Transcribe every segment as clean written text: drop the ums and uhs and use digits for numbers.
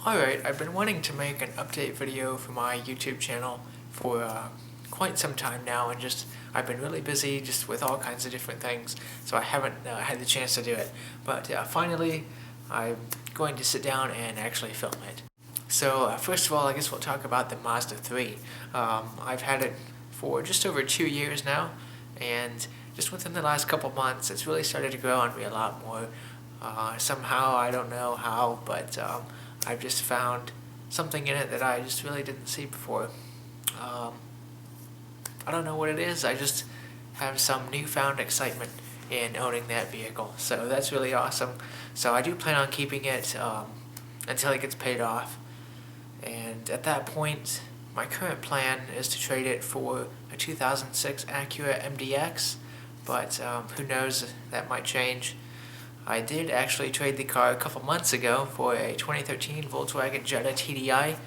Alright, I've been wanting to make an update video for my YouTube channel for quite some time now, and I've been really busy just with all kinds of different things, so I haven't had the chance to do it. But finally, I'm going to sit down and actually film it. So first of all, I guess we'll talk about the Mazda 3. I've had it for just over 2 years now, and just within the last couple months, it's really started to grow on me a lot more. Somehow, I don't know how, but I've just found something in it that I just really didn't see before. I don't know what it is, I just have some newfound excitement in owning that vehicle, so that's really awesome. So I do plan on keeping it until it gets paid off, and at that point my current plan is to trade it for a 2006 Acura MDX, but who knows, that might change. I did actually trade the car a couple months ago for a 2013 Volkswagen Jetta TDI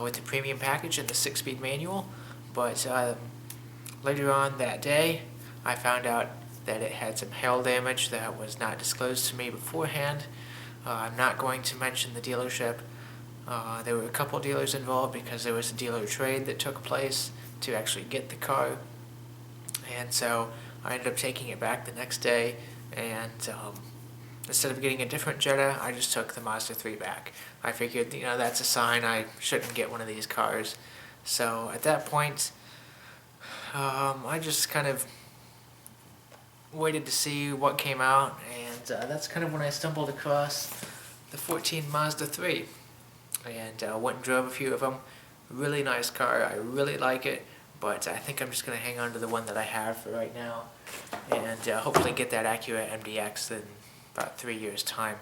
with the premium package and the 6-speed manual, but later on that day I found out that it had some hail damage that was not disclosed to me beforehand. I'm not going to mention the dealership. There were a couple dealers involved because there was a dealer trade that took place to actually get the car, and so I ended up taking it back the next day, and instead of getting a different Jetta, I just took the Mazda 3 back. I figured, that's a sign I shouldn't get one of these cars. So at that point, I just kind of waited to see what came out, and that's kind of when I stumbled across the 14 Mazda 3. And went and drove a few of them. Really nice car, I really like it, but I think I'm just going to hang on to the one that I have for right now, and hopefully get that Acura MDX in about 3 years' time.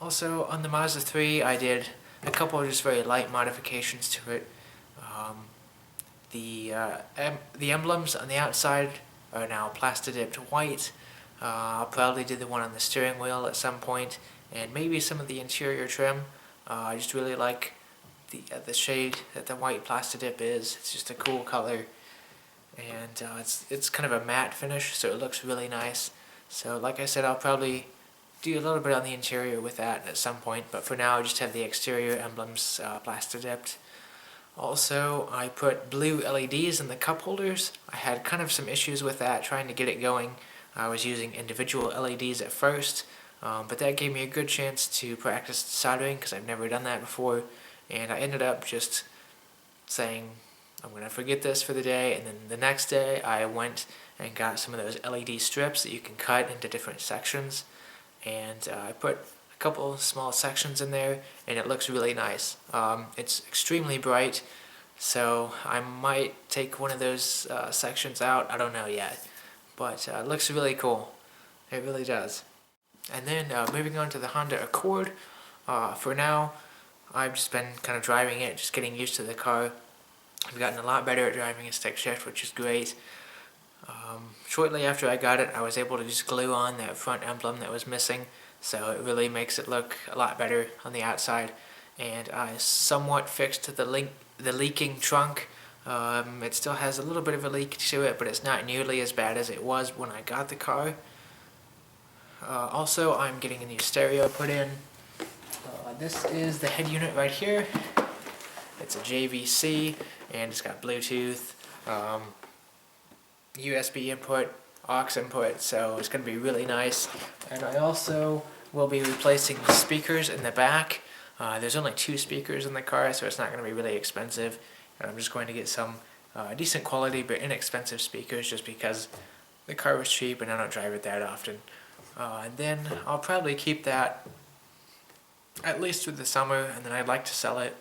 Also, on the Mazda 3, I did a couple of just very light modifications to it. The emblems on the outside are now plasti-dipped white. I'll probably do the one on the steering wheel at some point, and maybe some of the interior trim. I just really like the shade that the white plasti-dip is. It's just a cool color, and it's kind of a matte finish, so it looks really nice. So like I said, I'll probably do a little bit on the interior with that at some point, but for now I just have the exterior emblems plasti-dipped. Also, I put blue LEDs in the cup holders. I had kind of some issues with that, trying to get it going. I was using individual LEDs at first, but that gave me a good chance to practice soldering because I've never done that before, and I ended up just saying, I'm going to forget this for the day, and then the next day I went and got some of those LED strips that you can cut into different sections, and I put a couple small sections in there, and it looks really nice. It's extremely bright, so I might take one of those sections out, I don't know yet, but it looks really cool. It really does. And then moving on to the Honda Accord, for now I've just been kind of driving it, just getting used to the car. I've gotten a lot better at driving a stick shift, which is great. Shortly after I got it, I was able to just glue on that front emblem that was missing, so it really makes it look a lot better on the outside. And I somewhat fixed the leaking trunk. It still has a little bit of a leak to it, but it's not nearly as bad as it was when I got the car. Also, I'm getting a new stereo put in. This is the head unit right here. It's a JVC, and it's got Bluetooth, USB input, aux input, so it's going to be really nice. And I also will be replacing the speakers in the back. There's only 2 speakers in the car, so it's not going to be really expensive. And I'm just going to get some decent quality but inexpensive speakers just because the car was cheap and I don't drive it that often. And then I'll probably keep that at least through the summer, and then I'd like to sell it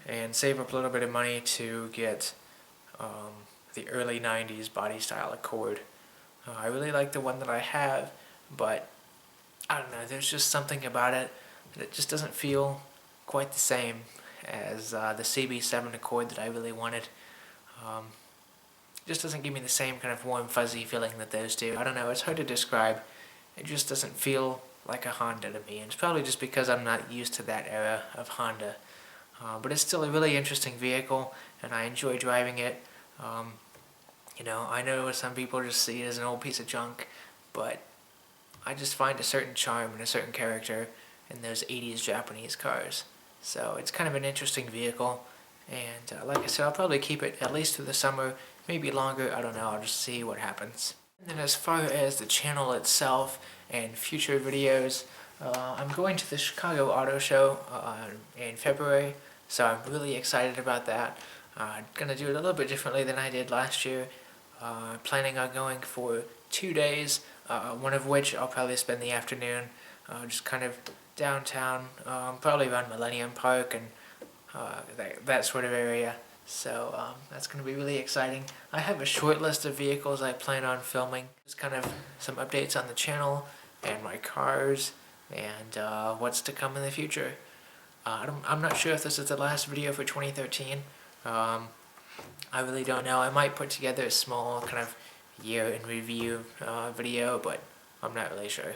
and save up a little bit of money to get the early 90s body style Accord. I really like the one that I have, but I don't know, there's just something about it that it just doesn't feel quite the same as the CB7 Accord that I really wanted. It just doesn't give me the same kind of warm fuzzy feeling that those do. I don't know, it's hard to describe. It just doesn't feel like a Honda to me, and it's probably just because I'm not used to that era of Honda. But it's still a really interesting vehicle, and I enjoy driving it. I know some people just see it as an old piece of junk, but I just find a certain charm and a certain character in those 80s Japanese cars. So it's kind of an interesting vehicle, and like I said, I'll probably keep it at least through the summer, maybe longer, I don't know, I'll just see what happens. And then as far as the channel itself and future videos, I'm going to the Chicago Auto Show in February, so I'm really excited about that. I'm going to do it a little bit differently than I did last year. Planning on going for 2 days, one of which I'll probably spend the afternoon just kind of downtown, probably around Millennium Park and that sort of area. So that's going to be really exciting. I have a short list of vehicles I plan on filming. Just kind of some updates on the channel and my cars and what's to come in the future. I'm not sure if this is the last video for 2013. I really don't know. I might put together a small kind of year in review video, but I'm not really sure.